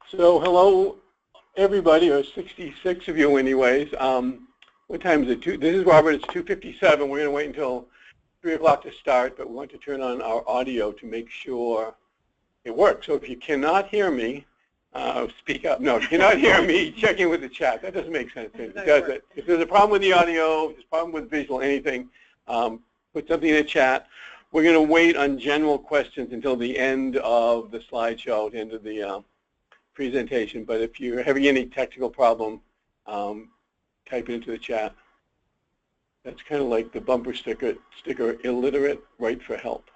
So hello, everybody, or 66 of you anyways. What time is it? This is Robert. It's 2:57. We're going to wait until 3 o'clock to start, but we want to turn on our audio to make sure it works. So if you cannot hear me, speak up. No, if you cannot hear me, check in with the chat. That doesn't make sense, does it? If there's a problem with the audio, if there's a problem with visual, anything, put something in the chat. We're going to wait on general questions until the end of the slideshow, the end of the presentation. But if you're having any technical problem, type it into the chat. That's kind of like the bumper sticker, illiterate, write for help.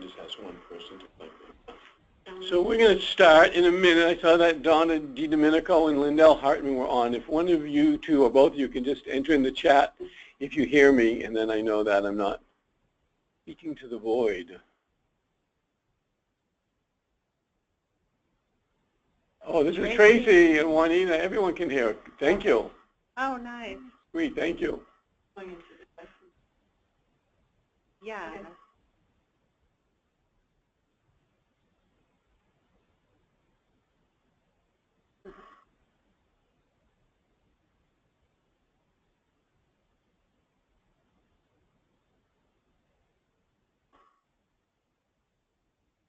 Just ask one person to play. So we're going to start in a minute. I saw that Donna DiDomenico and Lindell Hartman were on. If one of you two or both of you can just enter in the chat if you hear me, and then I know that I'm not speaking to the void. Oh, this is Tracy and Juanita. Everyone can hear. Thank you. Oh, nice. Sweet, thank you. Yeah.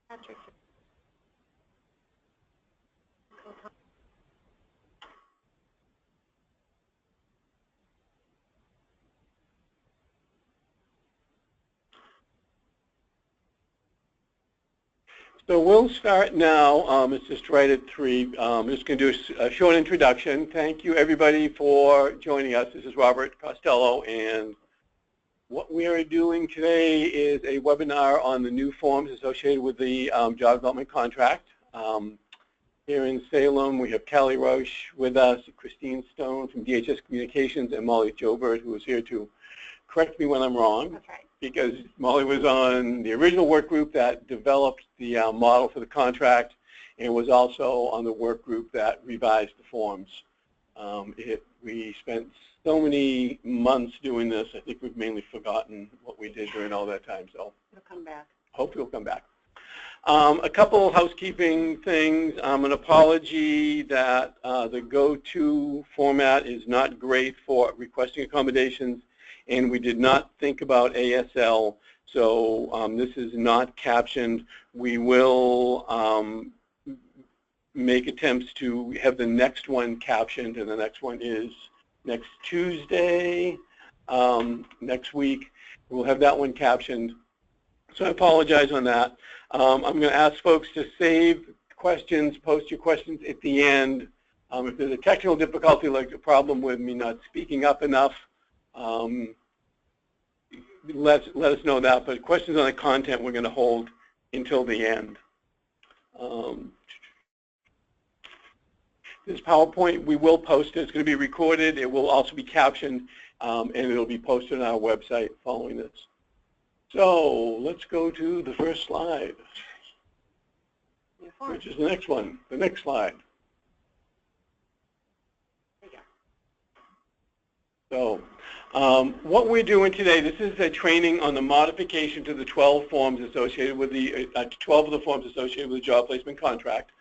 Patrick. So we'll start now. It's just right at 3. I'm just going to do a short introduction. Thank you, everybody, for joining us. This is Robert Costello, and what we are doing today is a webinar on the new forms associated with the job development contract. Here in Salem, we have Callie Roche with us, Christine Stone from DHS Communications, and Molly Jobert, who is here to correct me when I'm wrong. That's right. Because Molly was on the original work group that developed the model for the contract, and was also on the work group that revised the forms. We spent so many months doing this, I think we've mainly forgotten what we did during all that time. So It'll come back. Hopefully it'll come back. A couple housekeeping things. An apology that the go-to format is not great for requesting accommodations, and we did not think about ASL, so this is not captioned. We will make attempts to have the next one captioned, and the next one is next Tuesday, next week. We'll have that one captioned. So I apologize on that. I'm going to ask folks to save questions, post your questions at the end. If there's a technical difficulty, like a problem with me not speaking up enough, let us know that. But questions on the content we're going to hold until the end. This PowerPoint, we will post it. It's going to be recorded. It will also be captioned, and it'll be posted on our website following this. So let's go to the first slide, which is the next one, the next slide. So What we're doing today, this is a training on the modification to the 12 forms associated with the 12 of the forms associated with the job placement contract.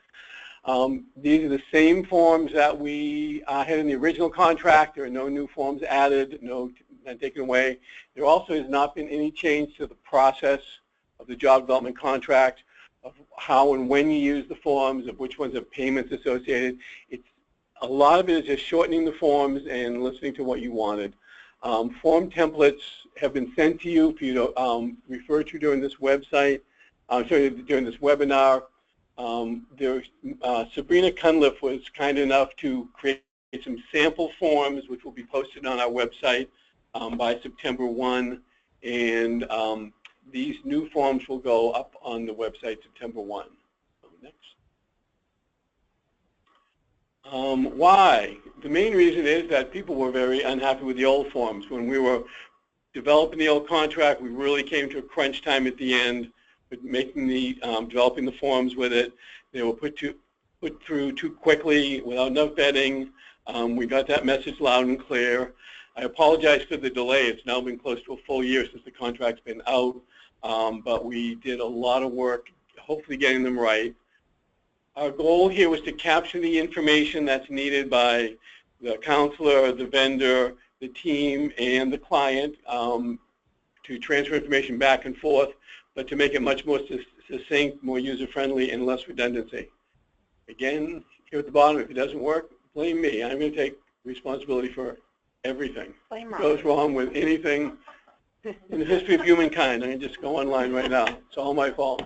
These are the same forms that we had in the original contract. There are no new forms added, no taken away. There also has not been any change to the process of the job development contract, of how and when you use the forms, of which ones have payments associated. A lot of it is just shortening the forms and listening to what you wanted. Form templates have been sent to you for you to refer to during this website, during this webinar. Sabrina Cunliffe was kind enough to create some sample forms which will be posted on our website by September 1, and these new forms will go up on the website September 1. Next. Why? The main reason is that people were very unhappy with the old forms. When we were developing the old contract, we really came to a crunch time at the end with making developing the forms with it. They were put through too quickly without enough vetting. We got that message loud and clear. I apologize for the delay. It's now been close to a full year since the contract's been out, but we did a lot of work, hopefully getting them right. Our goal here was to capture the information that's needed by the counselor, the vendor, the team, and the client to transfer information back and forth, but to make it much more succinct, more user-friendly, and less redundancy. Again, here at the bottom, if it doesn't work, blame me. I'm going to take responsibility for everything. Blame What goes wrong with anything in the history of humankind. I can just go online right now. It's all my fault.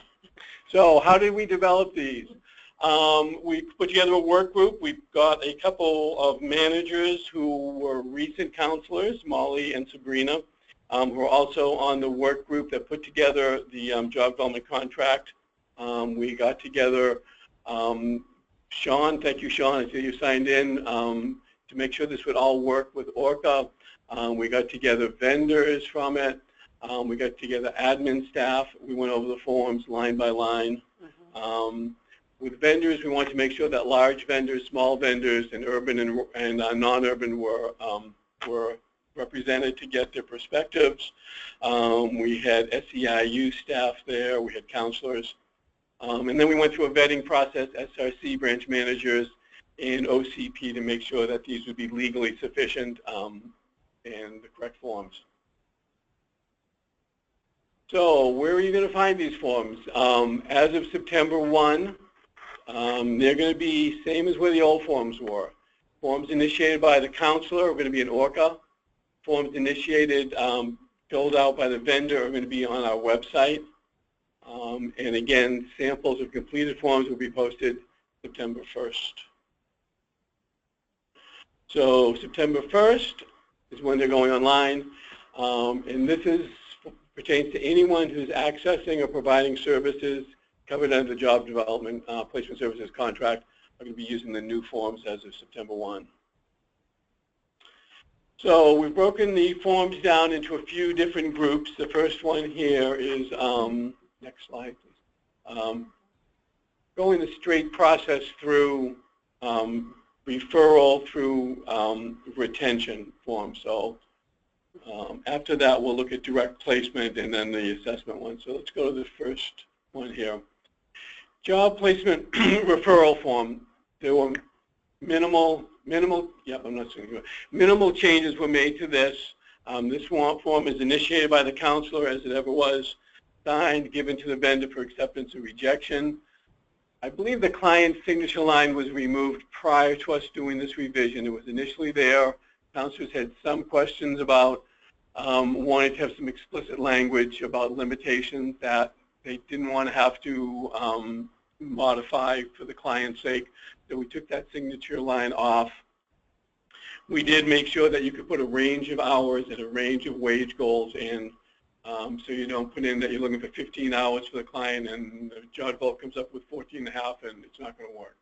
So how did we develop these? We put together a work group. We've got a couple of managers who were recent counselors, Molly and Sabrina, who are also on the work group that put together the job development contract. We got together, Sean, thank you, Sean, I see you signed in, to make sure this would all work with ORCA. We got together vendors from it. We got together admin staff. We went over the forms line by line. With vendors, we wanted to make sure that large vendors, small vendors, and urban and non-urban were represented to get their perspectives. We had SEIU staff there. We had counselors. And then we went through a vetting process, SRC branch managers, and OCP to make sure that these would be legally sufficient and the correct forms. So where are you going to find these forms? As of September 1, they're going to be same as where the old forms were. Forms initiated by the counselor are going to be in ORCA. Forms initiated, filled out by the vendor are going to be on our website. And again, samples of completed forms will be posted September 1st. So September 1st is when they're going online. And this pertains to anyone who's accessing or providing services covered under the job development placement services contract are going to be using the new forms as of September 1. So we've broken the forms down into a few different groups. The first one here is, next slide, please. Going the straight process through referral through retention forms. So after that, we'll look at direct placement and then the assessment one. So let's go to the first one here. Job placement referral form. There were minimal changes were made to this. This form is initiated by the counselor as it ever was, signed, given to the vendor for acceptance or rejection. I believe the client's signature line was removed prior to us doing this revision. It was initially there. Counselors had some questions about wanting to have some explicit language about limitations that they didn't want to have to modify for the client's sake. So we took that signature line off. We did make sure that you could put a range of hours and a range of wage goals in, so you don't put in that you're looking for 15 hours for the client and the job vote comes up with 14 and a half and it's not going to work.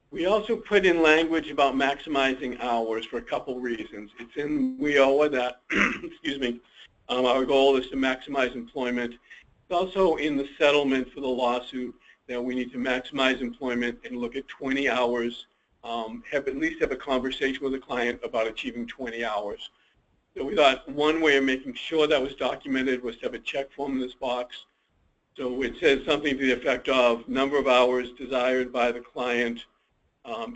We also put in language about maximizing hours for a couple reasons. It's in WIOA that, excuse me, our goal is to maximize employment. It's also in the settlement for the lawsuit that we need to maximize employment and look at 20 hours at least have a conversation with the client about achieving 20 hours. So we thought one way of making sure that was documented was to have a check form in this box. So it says something to the effect of number of hours desired by the client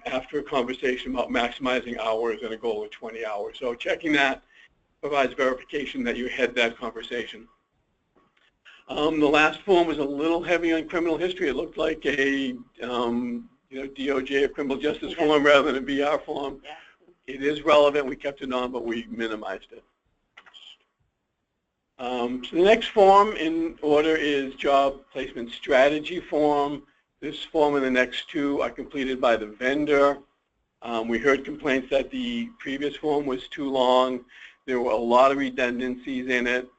after a conversation about maximizing hours and a goal of 20 hours. So checking that provides verification that you had that conversation. The last form was a little heavy on criminal history. It looked like a DOJ, a criminal justice form rather than a VR form. Yeah. It is relevant. We kept it on, but we minimized it. So the next form in order is job placement strategy form. This form and the next two are completed by the vendor. We heard complaints that the previous form was too long. There were a lot of redundancies in it.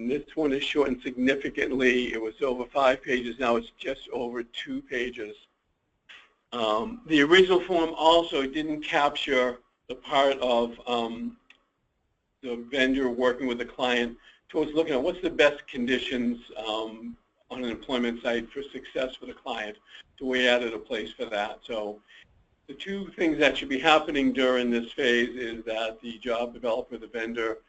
This one is shortened significantly. It was over 5 pages. Now it's just over 2 pages. The original form also didn't capture the part of the vendor working with the client towards looking at what's the best conditions on an employment site for success for the client. So we added a place for that. So the two things that should be happening during this phase is that the job developer, the vendor,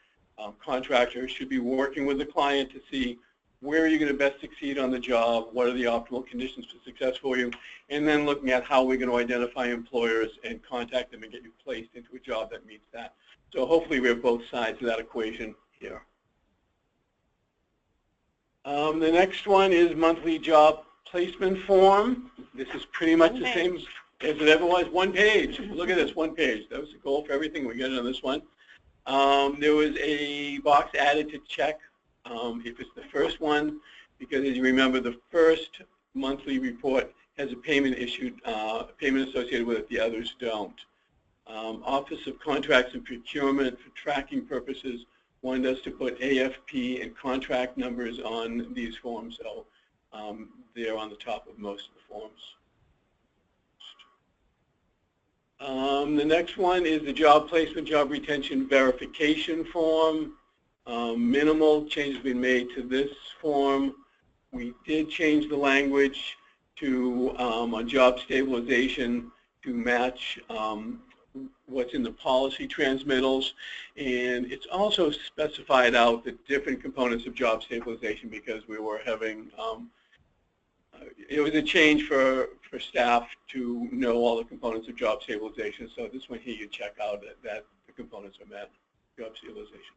contractor should be working with the client to see where are you going to best succeed on the job, what are the optimal conditions for success for you, and then looking at how we're going to identify employers and contact them and get you placed into a job that meets that. So hopefully we have both sides of that equation here. The next one is monthly job placement form. This is pretty much the same as it ever was. 1 page. Look at this, 1 page. That was the goal for everything. We got it on this one. There was a box added to check if it's the first one, because as you remember, the first monthly report has a payment issued, payment associated with it. The others don't. Office of Contracts and Procurement, for tracking purposes, wanted us to put AFP and contract numbers on these forms, so they're on the top of most of the forms. The next one is the job placement, job retention verification form. Minimal changes have been made to this form. We did change the language to on job stabilization to match what's in the policy transmittals, and it's also specified out the different components of job stabilization because we were having it was a change for staff to know all the components of job stabilization. So this one here, you check out that the components are met, job stabilization.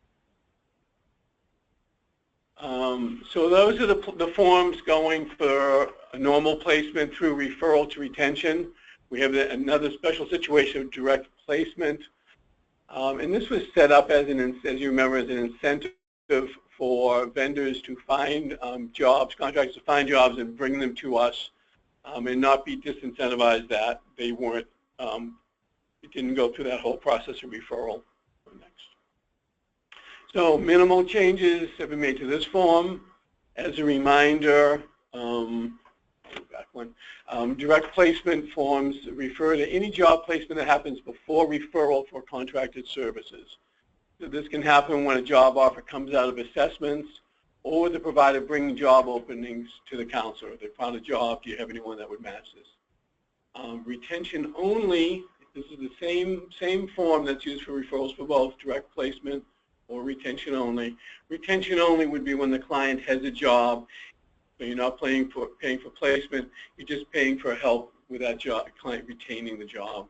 So those are the forms going for a normal placement through referral to retention. We have another special situation of direct placement. And this was set up as you remember, as an incentive for vendors to find jobs, contractors to find jobs and bring them to us, and not be disincentivized that they weren't, it didn't go through that whole process of referral. Next. So minimal changes have been made to this form. As a reminder, back one, direct placement forms refer to any job placement that happens before referral for contracted services. So this can happen when a job offer comes out of assessments or the provider bringing job openings to the counselor. If they found a job, do you have anyone that would match this? Retention only, this is the same form that's used for referrals for both direct placement or retention only. Retention only would be when the client has a job, so you're not paying for placement, you're just paying for help with that job, client retaining the job.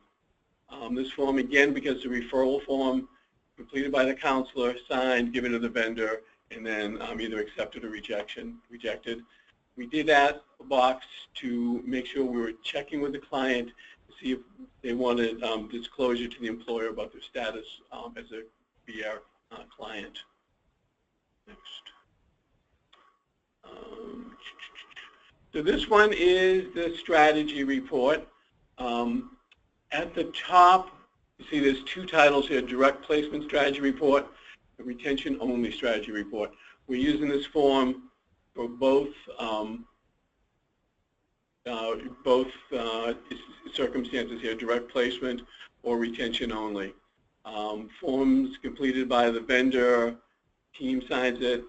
This form, again, because the referral form, completed by the counselor, signed, given to the vendor, and then either accepted or rejected. We did add a box to make sure we were checking with the client to see if they wanted disclosure to the employer about their status as a VR client. Next. So this one is the strategy report. At the top, you see there's 2 titles here, direct placement strategy report, the retention only strategy report. We're using this form for both circumstances here, direct placement or retention only. Forms completed by the vendor, team signs it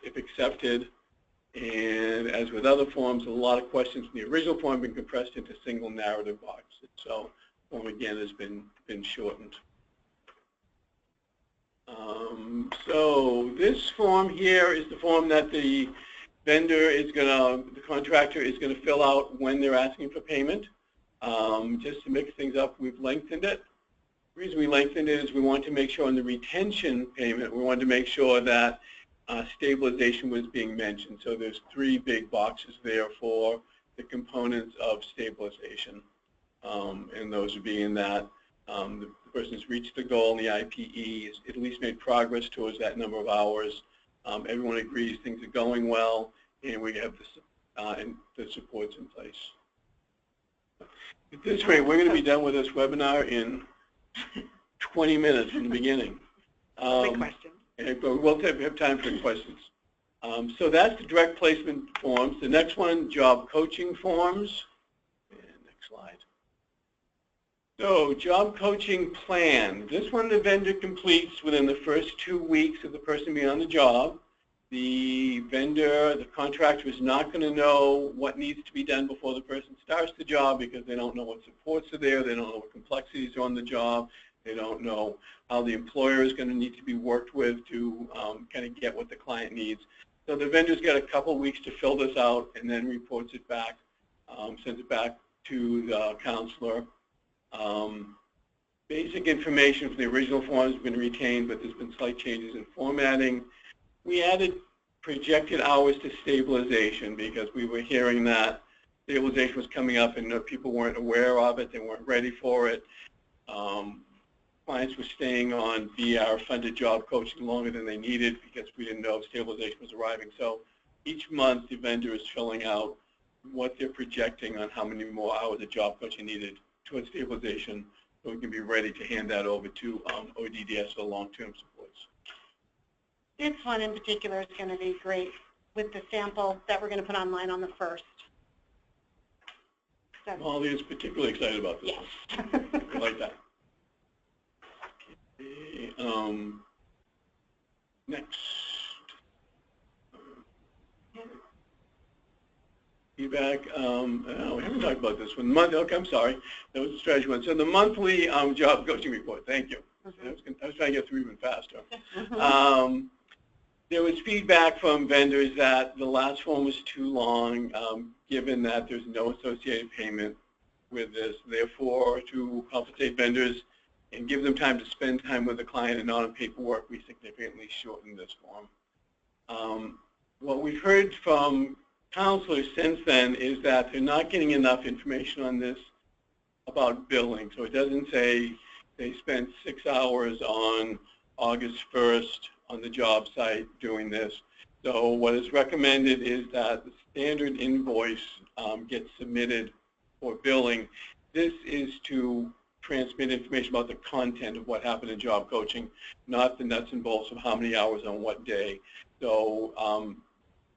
if accepted. And as with other forms, a lot of questions from the original form have been compressed into single narrative boxes. So the form again has been shortened. So this form here is the form that the the contractor is going to fill out when they're asking for payment. Just to mix things up, we've lengthened it. The reason we lengthened it is we want to make sure on the retention payment, we wanted to make sure that stabilization was being mentioned. So there's 3 big boxes there for the components of stabilization. And those would be in that the person's reached the goal in the IPE, has at least made progress towards that number of hours. Everyone agrees things are going well, and we have the supports in place. At this rate, we're going to be done with this webinar in 20 minutes from the beginning. Quick question. We'll have time for questions. So that's the direct placement forms. The next one, job coaching forms. And next slide. So job coaching plan. This one the vendor completes within the first 2 weeks of the person being on the job. The vendor, the contractor is not going to know what needs to be done before the person starts the job because they don't know what supports are there, they don't know what complexities are on the job, they don't know how the employer is going to need to be worked with to kind of get what the client needs. So the vendor's got a couple weeks to fill this out and then reports it back, sends it back to the counselor. Basic information from the original form has been retained, but there's been slight changes in formatting. We added projected hours to stabilization because we were hearing that stabilization was coming up and people weren't aware of it, they weren't ready for it. Clients were staying on VR funded job coaching longer than they needed because we didn't know stabilization was arriving. So each month the vendor is filling out what they're projecting on how many more hours of job coaching needed towards stabilization so we can be ready to hand that over to ODDS for long-term supports. This one in particular is going to be great with the sample that we're going to put online on the 1st. So, Molly is particularly excited about this yes. one. I like that. Okay, next. Feedback. Oh, we haven't talked about this one. Okay, I'm sorry. That was the strategy one. So the monthly job coaching report. Thank you. I was trying to get through even faster. There was feedback from vendors that the last form was too long, given that there's no associated payment with this. Therefore, to compensate vendors and give them time to spend time with the client and not on paperwork, we significantly shortened this form. What we've heard from counselors since then is that they're not getting enough information on this about billing. So it doesn't say they spent 6 hours on August 1st on the job site doing this. So what is recommended is that the standard invoice gets submitted for billing. This is to transmit information about the content of what happened in job coaching, not the nuts and bolts of how many hours on what day. So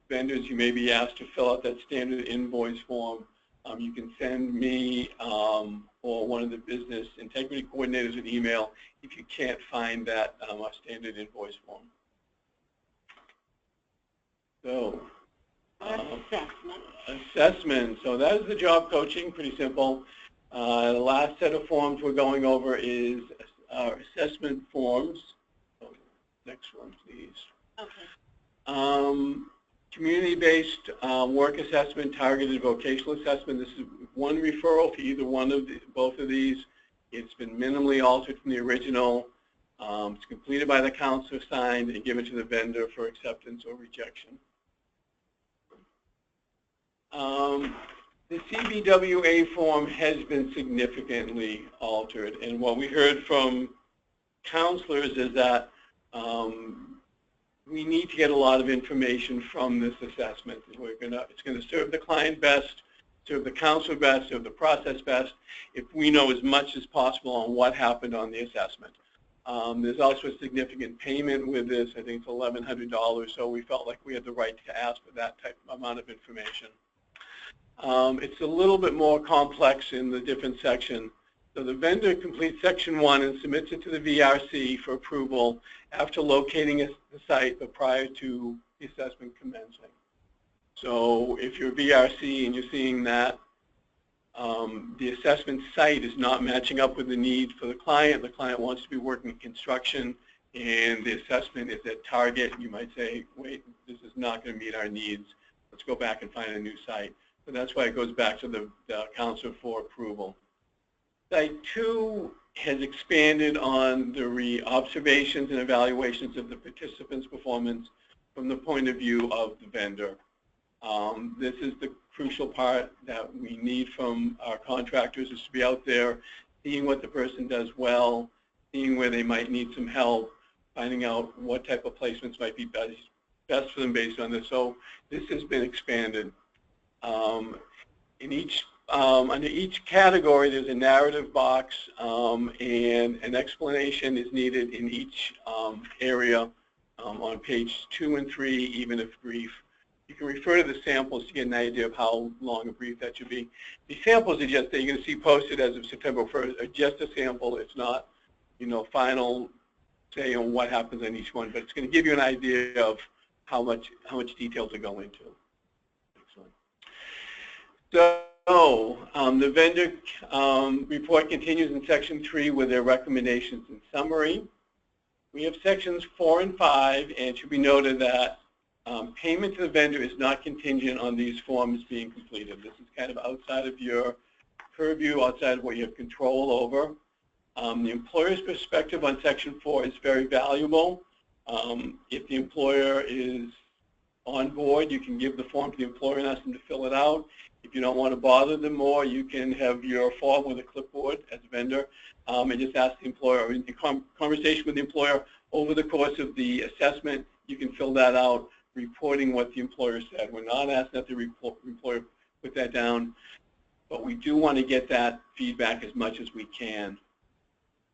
vendors, you may be asked to fill out that standard invoice form. You can send me or one of the business integrity coordinators an email if you can't find that standard invoice form. So, assessment. So that is the job coaching, pretty simple. The last set of forms we're going over is our assessment forms. So, next one, please. Okay. Community-based work assessment, targeted vocational assessment. This is one referral to either one of both of these. It's been minimally altered from the original. It's completed by the counselor, signed, and given to the vendor for acceptance or rejection. The CBWA form has been significantly altered, and what we heard from counselors is that we need to get a lot of information from this assessment. It's going to serve the client best, serve the counselor best, serve the process best, if we know as much as possible on what happened on the assessment. There's also a significant payment with this. I think it's $1,100, so we felt like we had the right to ask for that type of amount of information. It's a little bit more complex in the different sections. So the vendor completes section 1 and submits it to the VRC for approval after locating the site but prior to the assessment commencing. So if you're VRC and you're seeing that the assessment site is not matching up with the need for the client wants to be working in construction, and the assessment is at target, you might say, wait, this is not going to meet our needs. Let's go back and find a new site. So that's why it goes back to the counselor for approval. Site 2 has expanded on the observations and evaluations of the participants' performance from the point of view of the vendor. This is the crucial part that we need from our contractors, is to be out there seeing what the person does well, seeing where they might need some help, finding out what type of placements might be best for them based on this. So this has been expanded. Under each category, there's a narrative box, and an explanation is needed in each area on page 2 and 3, even if brief. You can refer to the samples to get an idea of how long a brief that should be. The samples are just that you're going to see posted as of September 1st are just a sample. It's not, final say on what happens on each one, but it's going to give you an idea of how much detail to go into. Excellent. So the vendor report continues in section 3 with their recommendations and summary. We have sections 4 and 5, and it should be noted that payment to the vendor is not contingent on these forms being completed. This is kind of outside of your purview, outside of what you have control over. The employer's perspective on section 4 is very valuable. If the employer is on board, you can give the form to the employer and ask them to fill it out. If you don't want to bother them more, you can have your form with a clipboard as a vendor and just ask the employer, or in conversation with the employer over the course of the assessment, you can fill that out, reporting what the employer said. We're not asking that the employer put that down, but we do want to get that feedback as much as we can.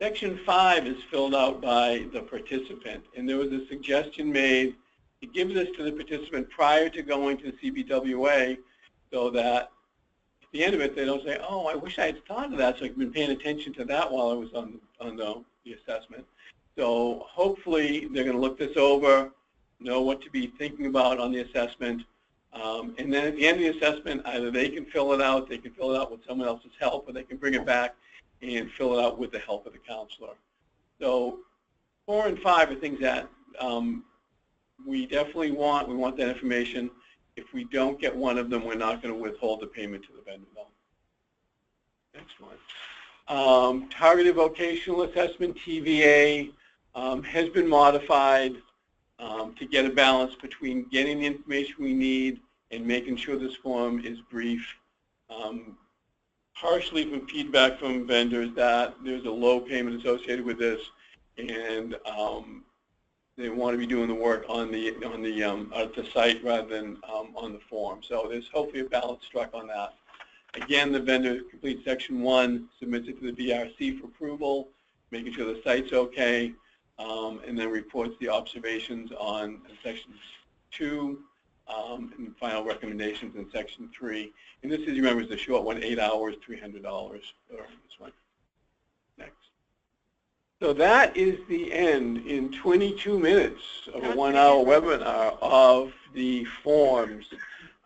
Section 5 is filled out by the participant, and there was a suggestion made to give this to the participant prior to going to the CBWA, so that at the end of it they don't say, oh, I wish I had thought of that, so I've been paying attention to that while I was on the assessment. So hopefully they're going to look this over, know what to be thinking about on the assessment, and then at the end of the assessment, either they can fill it out with someone else's help, or they can bring it back and fill it out with the help of the counselor. So 4 and 5 are things that we definitely want. We want that information. If we don't get one of them, we're not going to withhold the payment to the vendor. Next one. Targeted vocational assessment, TVA, has been modified to get a balance between getting the information we need and making sure this form is brief. Partially from feedback from vendors that there's a low payment associated with this, and they want to be doing the work on the site rather than on the form. So there's hopefully a balance struck on that. Again, the vendor completes section 1, submits it to the VRC for approval, making sure the site's okay, and then reports the observations on section 2, and final recommendations in section 3. And this is, remember, is the short one, 8 hours, $300 for this one. Next. So that is the end in 22 minutes of a 1-hour webinar of the forms.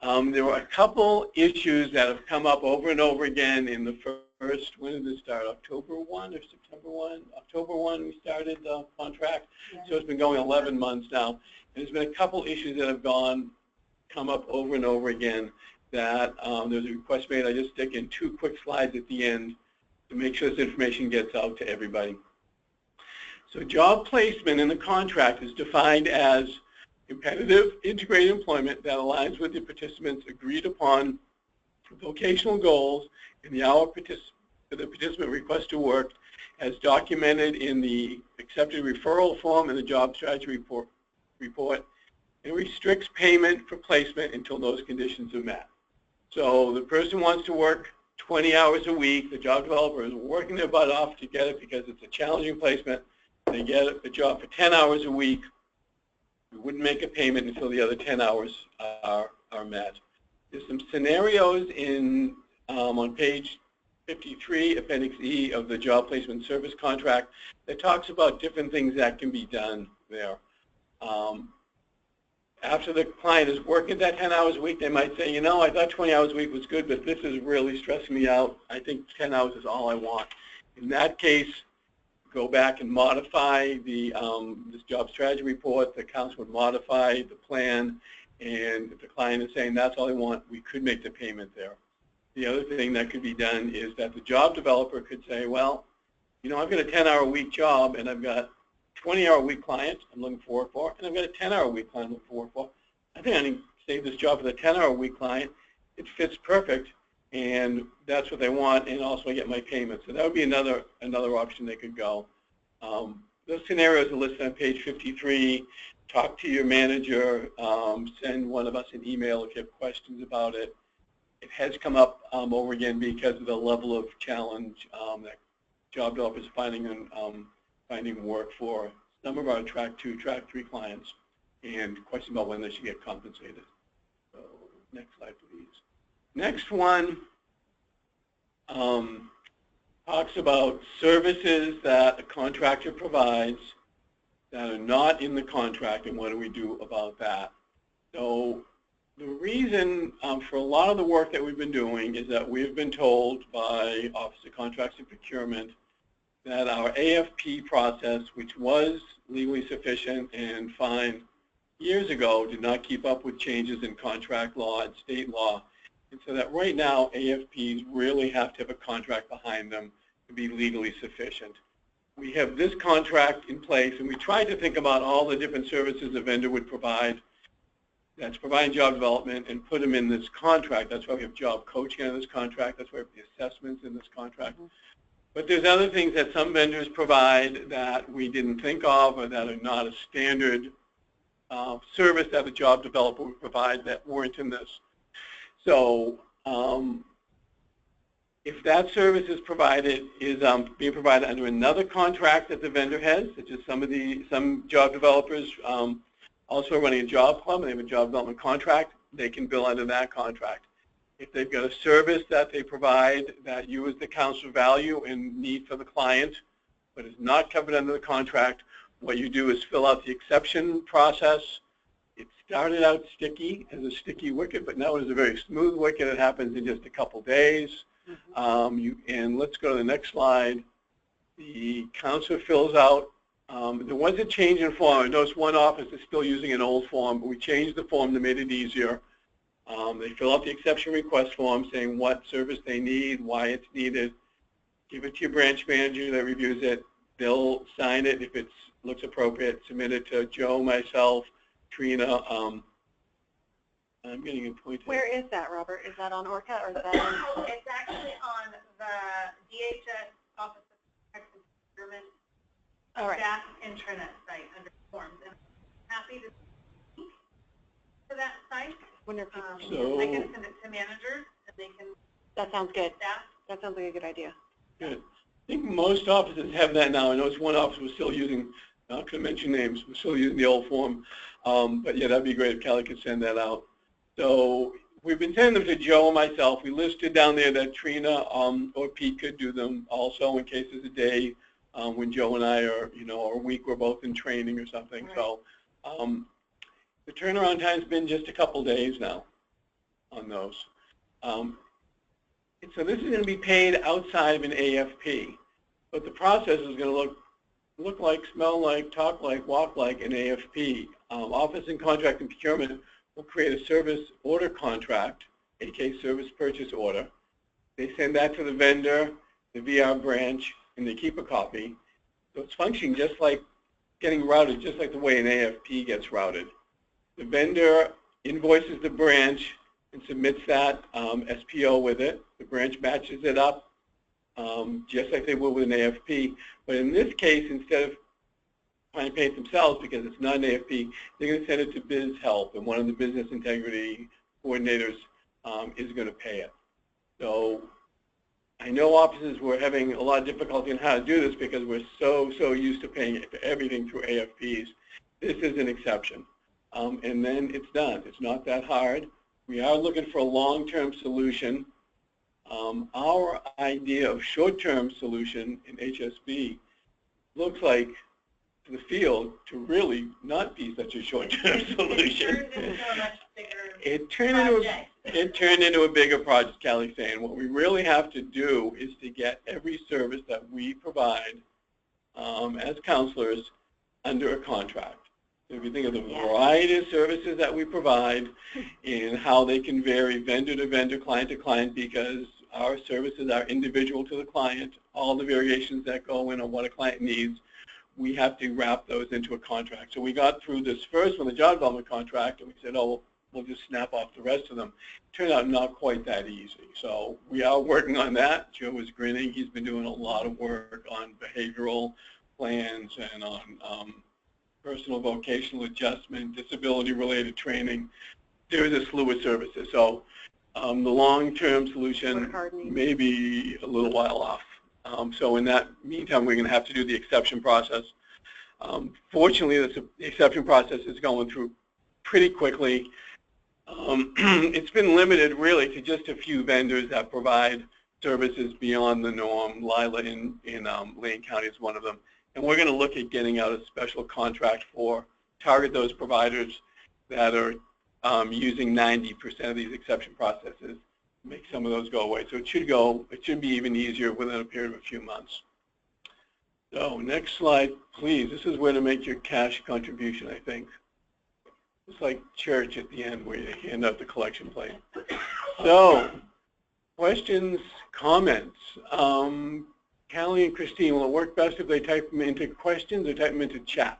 There were a couple issues that have come up over and over again in the first, when did this start, October 1 or September 1? October 1 we started the contract, so it's been going 11 months now. There's been a couple issues that have come up over and over again that there's a request made. I just stick in 2 quick slides at the end to make sure this information gets out to everybody. So job placement in the contract is defined as competitive integrated employment that aligns with the participants' agreed upon vocational goals and the hour the participant requests to work as documented in the accepted referral form and the job strategy report. It restricts payment for placement until those conditions are met. So the person wants to work 20 hours a week. The job developer is working their butt off to get it because it's a challenging placement. They get a job for 10 hours a week. We wouldn't make a payment until the other 10 hours are met. There's some scenarios on page 53, Appendix E of the Job Placement Service Contract that talks about different things that can be done there. after the client is working that 10 hours a week, they might say, you know, I thought 20 hours a week was good, but this is really stressing me out. I think 10 hours is all I want. In that case, go back and modify the this job strategy report. The council would modify the plan, and if the client is saying that's all I want, we could make the payment there. The other thing that could be done is that the job developer could say, well, you know, I've got a 10-hour-a-week job, and I've got 20-hour-a-week clients I'm looking forward for, and I've got a 10-hour-a-week client I'm looking forward for. I think I can save this job for the 10-hour-a-week client. It fits perfect, and that's what they want, and also I get my payment. So that would be another option they could go. Those scenarios are listed on page 53. Talk to your manager. Send one of us an email if you have questions about it. It has come up over again because of the level of challenge that job developers are finding work for some of our track 2, track 3 clients, and questions about when they should get compensated. So next slide, please. Next one talks about services that a contractor provides that are not in the contract, and what do we do about that? So the reason for a lot of the work that we've been doing is that we've been told by Office of Contracts and Procurement that our AFP process, which was legally sufficient and fine years ago, did not keep up with changes in contract law and state law. And so that right now, AFPs really have to have a contract behind them to be legally sufficient. We have this contract in place, and we tried to think about all the different services a vendor would provide that's providing job development and put them in this contract. That's why we have job coaching in this contract. That's why we have the assessments in this contract. But there's other things that some vendors provide that we didn't think of or that are not a standard service that a job developer would provide that weren't in this. So if that service is being provided under another contract that the vendor has, such as some job developers also are running a job club and they have a job development contract, they can bill under that contract. If they've got a service that they provide that you as the council value and need for the client, but is not covered under the contract, what you do is fill out the exception process. It started out sticky as a sticky wicket, but now it is a very smooth wicket. It happens in just a couple days. And let's go to the next slide. The council fills out. There was a change in form. I noticed one office is still using an old form, but we changed the form to make it easier. They fill out the exception request form saying what service they need, why it's needed. Give it to your branch manager that reviews it. They'll sign it if it looks appropriate. Submit it to Joe, myself, Trina. I'm getting appointed. Where is that, Robert? Is that on ORCA or is that on? It's actually on the DHS Office of Contracts and Procurement staff intranet site under forms. And I'm happy to speak to that site. I can send it to managers and they can. That sounds good. Staff. That sounds like a good idea. Good. I think most offices have that now. I know it's one office was still using, not going to mention names, we're still using the old form. But yeah, that'd be great if Kelly could send that out. So we've been sending them to Joe and myself. We listed down there that Trina or Pete could do them also in case there's a day when Joe and I are, or a week we're both in training or something. Right. So the turnaround time's been just a couple days now on those. And so this is going to be paid outside of an AFP. But the process is going to look like, smell like, talk like, walk like an AFP. Office and Contract and Procurement will create a service order contract, aka service purchase order. They send that to the vendor, the VR branch, and they keep a copy. So it's functioning just like getting routed, just like the way an AFP gets routed. The vendor invoices the branch and submits that SPO with it. The branch matches it up just like they would with an AFP. But in this case, instead of trying to pay it themselves because it's not an AFP, they're going to send it to Biz Help, and one of the business integrity coordinators is going to pay it. So I know offices were having a lot of difficulty in how to do this because we're so used to paying it for everything through AFPs. This is an exception. And then it's done. It's not that hard. We are looking for a long-term solution. Our idea of short-term solution in HSB looks like to the field to really not be such a short-term solution. It turned into a bigger project, Kelly's saying. What we really have to do is to get every service that we provide as counselors under a contract. So if you think of the variety of services that we provide and how they can vary vendor to vendor, client to client, because our services are individual to the client, all the variations that go in on what a client needs, we have to wrap those into a contract. So we got through this first one, the job development contract, and we said, oh, we'll just snap off the rest of them. It turned out not quite that easy. So we are working on that. Joe is grinning. He's been doing a lot of work on behavioral plans and on personal vocational adjustment, disability-related training. There is a slew of services. So the long-term solution may be a little while off. So in that meantime, we're going to have to do the exception process. Fortunately, the exception process is going through pretty quickly. It's been limited really to just a few vendors that provide services beyond the norm. Lila in Lane County is one of them. And we're going to look at getting out a special contract for target those providers that are using 90% of these exception processes, make some of those go away. So it should be even easier within a period of a few months. So next slide, please. This is where to make your cash contribution, I think. It's like church at the end where you hand out the collection plate. So questions, comments. Callie and Christine, will it work best if they type them into questions or type them into chat?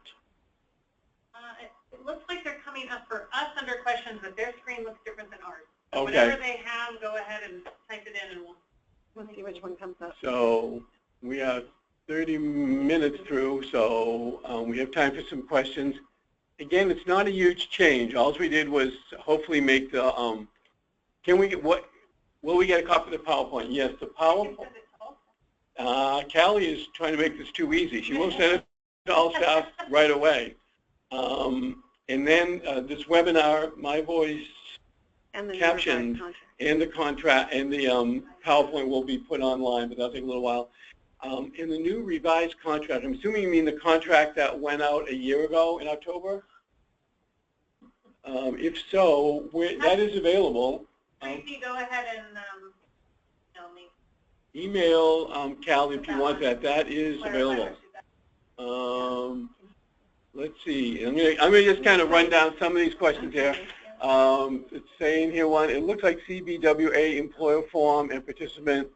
It looks like they're coming up for us under questions, but their screen looks different than ours. So okay. Whatever they have, go ahead and type it in, and we'll see which one comes up. So we have 30 minutes through, so we have time for some questions. Again, it's not a huge change. All we did was hopefully make the, will we get a copy of the PowerPoint? Yes, the PowerPoint. Callie is trying to make this too easy. She will send it to all staff right away. And then this webinar, my voice and the captioned and the contract and the PowerPoint will be put online, but that'll take a little while. In the new revised contract, I'm assuming you mean the contract that went out a year ago in October? If so, that is available. Tracy, go ahead and email me. Email Callie if you want that. That is available. Let's see. I'm gonna just kind of run down some of these questions here. It's saying here one. It looks like CBWA employer form and participant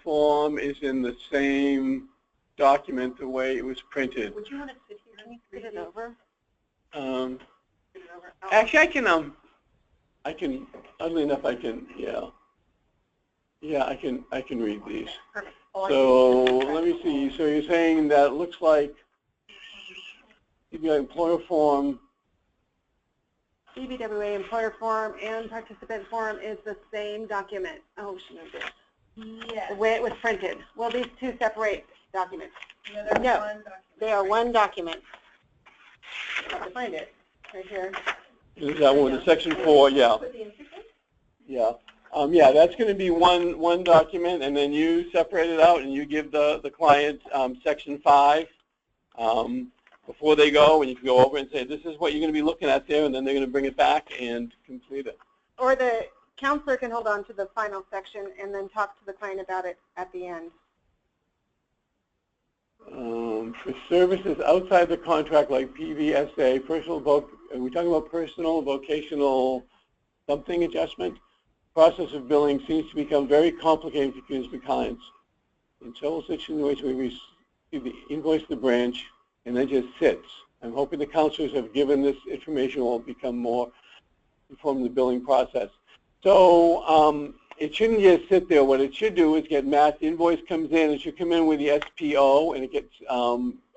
form is in the same document the way it was printed. Would you want to sit here and read it over? Actually, I can. Oddly enough, I can. Yeah, I can read these. Perfect. So let me see. So you're saying that it looks like CBWA employer form. CBWA employer form and participant form is the same document. Oh, she moved it. Yes. The way it was printed. Well, these two separate documents. No, they are one document. I have to find it right here. Is that one with the section 4? Yeah. Yeah. Yeah, that's going to be one document, and then you separate it out and you give the client section 5 before they go, and you can go over and say, this is what you're going to be looking at there, and then they're going to bring it back and complete it. Or the counselor can hold on to the final section and then talk to the client about it at the end. For services outside the contract like PVSA, are we talking about personal, vocational, something adjustment? Process of billing seems to become very complicated for confused clients. In several situations, we receive the invoice to the branch and then just sits. I'm hoping the counselors have given this information will become more informed in the billing process. So it shouldn't just sit there. What it should do is get matched. The invoice comes in. It should come in with the SPO, and it gets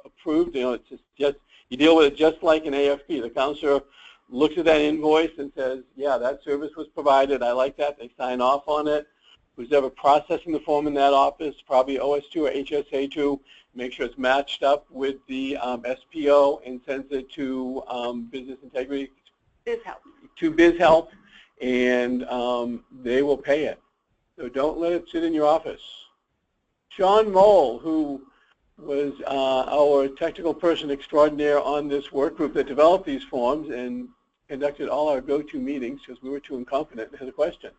approved. You know, it's just you deal with it just like an AFP. The counselor looks at that invoice and says, yeah, that service was provided. I like that. They sign off on it. Who's ever processing the form in that office, probably OS2 or HSA2, make sure it's matched up with the SPO and sends it to Business Integrity. BizHelp. To BizHelp, and they will pay it. So don't let it sit in your office. Sean Mole, who was our technical person extraordinaire on this work group that developed these forms and conducted all our go-to meetings because we were too incompetent and had a question.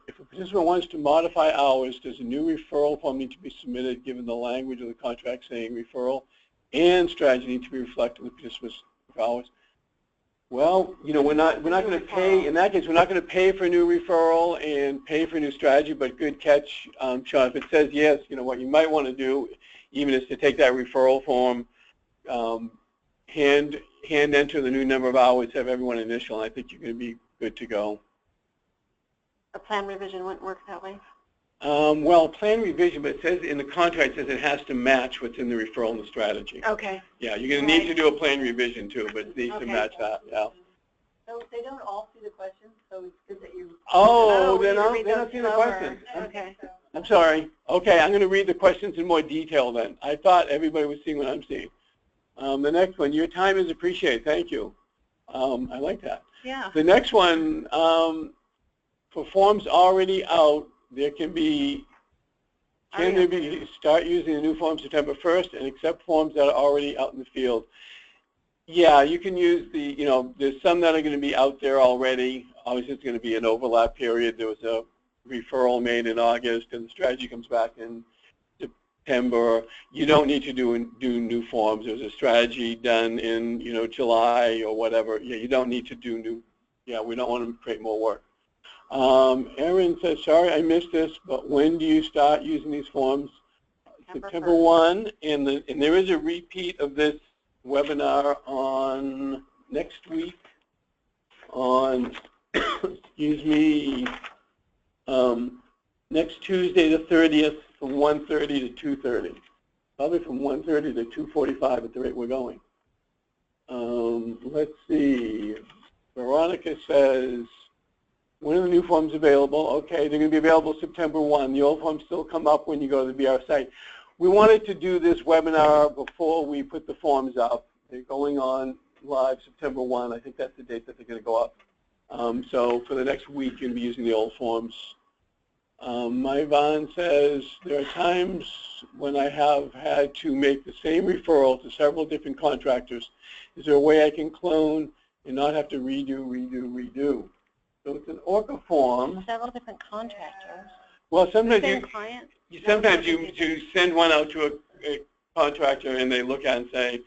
If a participant wants to modify hours, does a new referral form need to be submitted given the language of the contract saying referral and strategy need to be reflected in the participant's hours? Well, you know, we're not going to pay, in that case, we're not going to pay for a new referral and pay for a new strategy, but good catch, Sean. If it says yes, you know, what you might want to do, even is to take that referral form, hand enter the new number of hours, have everyone initial, and I think you're going to be good to go. A plan revision wouldn't work that way? Well, plan revision, but it says in the contract, it says it has to match what's in the referral and the strategy. Okay. Yeah, you're going to need to do a plan revision too, but it needs to match that, yeah. So they don't all see the questions, so it's good that you... Oh, they're not seeing the questions. Okay. I'm sorry. Okay, I'm going to read the questions in more detail then. I thought everybody was seeing what I'm seeing. The next one, your time is appreciated. Thank you. I like that. Yeah. The next one, for forms already out, there can be, start using the new form September 1st and accept forms that are already out in the field? Yeah, you can use the, you know, there's some that are going to be out there already. Obviously, it's going to be an overlap period. There was a referral made in August, and the strategy comes back in September. You don't need to do new forms. There's a strategy done in, you know, July or whatever. Yeah, you don't need to do new. Yeah, we don't want to create more work. Erin says, sorry I missed this, but when do you start using these forms? September 1, and there is a repeat of this webinar on next week on, excuse me, next Tuesday the 30th from 1:30 to 2:30. Probably from 1:30 to 2:45 at the rate we're going. Let's see. Veronica says, when are the new forms available? Okay, they're going to be available September 1. The old forms still come up when you go to the VR site. We wanted to do this webinar before we put the forms up. They're going on live September 1. I think that's the date that they're going to go up. So for the next week, you're going to be using the old forms. Myvon says, there are times when I have had to make the same referral to several different contractors. Is there a way I can clone and not have to redo? So it's an ORCA form. Several different contractors. Well, sometimes you send one out to a contractor and they look at it and say,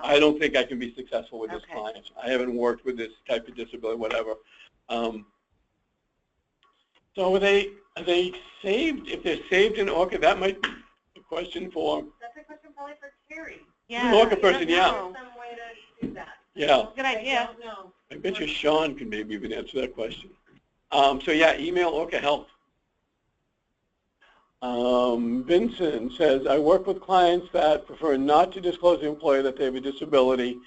I don't think I can be successful with this client. I haven't worked with this type of disability, whatever. So are they saved? If they're saved in ORCA, that might be a question for. That's a question probably for Terry. Yeah. ORCA person, yeah. Some way to do that. Yeah. Good idea. I don't know. I bet you Sean can maybe even answer that question. So yeah, email ORCA help. Vincent says, I work with clients that prefer not to disclose to the employer that they have a disability,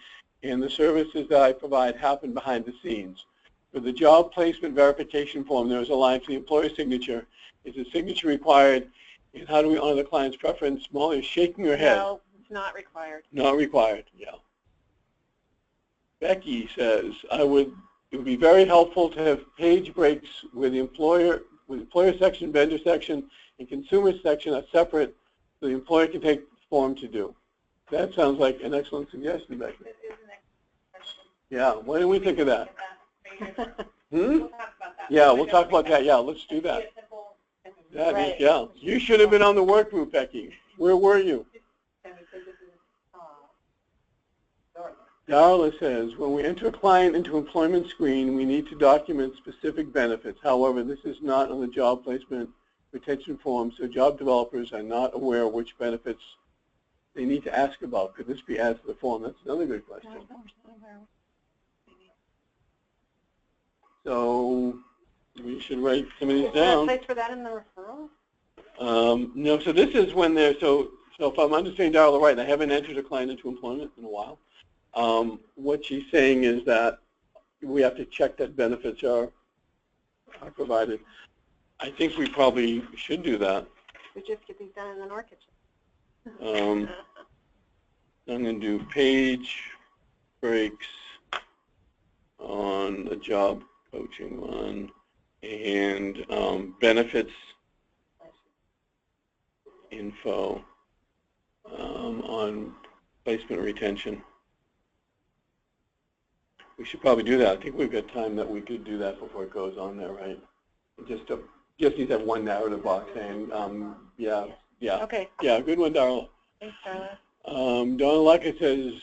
and the services that I provide happen behind the scenes. For the job placement verification form, there is a line for the employer's signature. Is the signature required, and how do we honor the client's preference? Molly is shaking her head. No, it's not required. Not required, yeah. Becky says, it would be very helpful to have page breaks with the employer section, vendor section, and consumer section are separate so the employer can take the form to do. That sounds like an excellent suggestion, Becky. This is an excellent question. Yeah, why don't we think of that? We'll talk about that. Yeah, we'll talk about that. Yeah, let's do that. Right. Yeah, you should have been on the work group, Becky. Where were you? Darla says, when we enter a client into employment screen, we need to document specific benefits. However, this is not on the job placement retention form, so job developers are not aware of which benefits they need to ask about. Could this be added to the form? That's another good question. So we should write some of these down. Is there a place for that in the referral? No, so this is when they're, so if I'm understanding Darla right, I haven't entered a client into employment in a while. What she's saying is that we have to check that benefits are provided. I think we probably should do that. We just get these done in the NOR kitchen. I'm going to do page breaks on the job coaching one and benefits info on placement retention. We should probably do that. I think we've got time that we could do that before it goes on there, right? Just need to have one narrative box saying, yeah. Okay. Yeah, good one, Darla. Thanks, Darla. Donna Luckett says,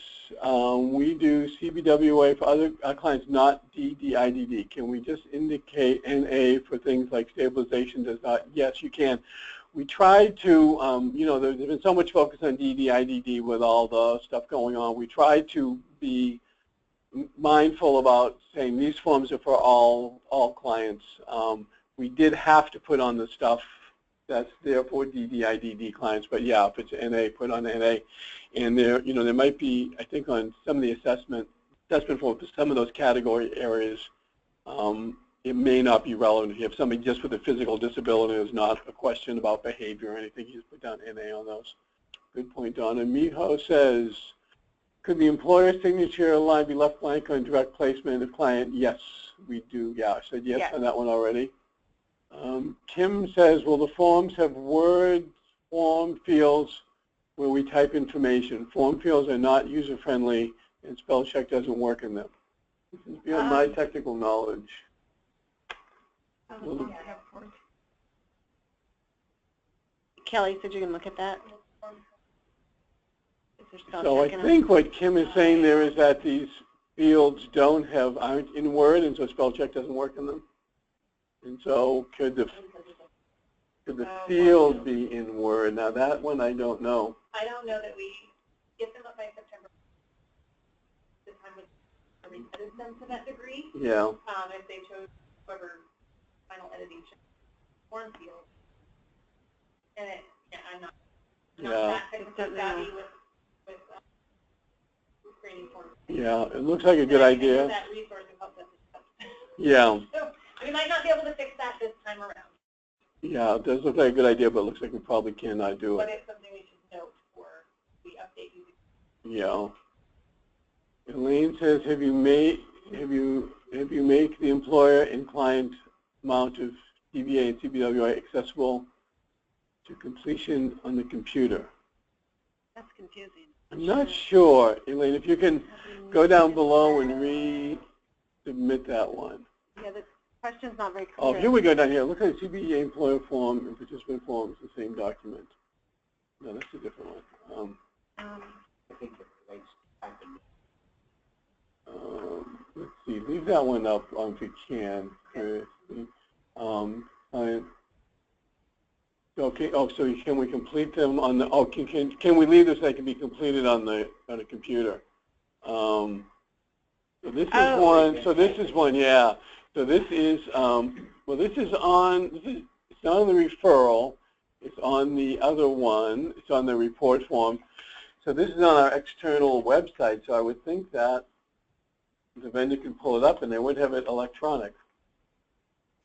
we do CBWA for other clients, not DDIDD. Can we just indicate NA for things like stabilization does not? Yes, you can. We tried to, you know, there's been so much focus on DDIDD with all the stuff going on. We tried to be mindful about saying these forms are for all clients. We did have to put on the stuff that's there for DDIDD clients, but yeah, if it's NA, put on NA. And there, you know, there might be, I think, on some of the assessment forms for some of those category areas, it may not be relevant. If you have somebody just with a physical disability, there's not a question about behavior or anything. You just put down NA on those. Good point, Donna. Miho says, could the employer's signature line be left blank on direct placement of client? Yes, we do. Yeah, I said yes on that one already. Kim says, will the forms have word form fields where we type information? Form fields are not user-friendly and spell check doesn't work in them. This is beyond my technical knowledge. Kelly said you can look at that. So I think what Kim is saying there is that these fields aren't in Word, and so spell check doesn't work in them. And so could the field be in Word? Now that one I don't know. I don't know that we get them up by September. The time we edited them to that degree. Yeah. If they chose whoever final editing form field. And I'm not that savvy with creating forms. Yeah, it looks like a good idea. That resource and help them. Yeah. So we might not be able to fix that this time around. Yeah, it does look like a good idea, but it looks like we probably cannot do it. But it's something we should note for the update. Yeah. Elaine says, have you make the employer and client amount of CBA and CBWI accessible to completion on the computer? That's confusing. I'm not sure, Elaine. If you can go down below and resubmit that one. Yeah, the question's not very clear. Oh, here we go down here. Look at the CBA employer form and participant form. It's the same document. No, that's a different one. I think it relates to typing. Let's see. Leave that one up if you can. Okay. Oh, so can we complete them on the? Oh, can we leave this? They can be completed on a computer. So this is one. So this is one. Yeah. So this is well. This is on. It's not on the referral. It's on the other one. It's on the report form. So this is on our external website. So I would think that the vendor can pull it up and they would have it electronic.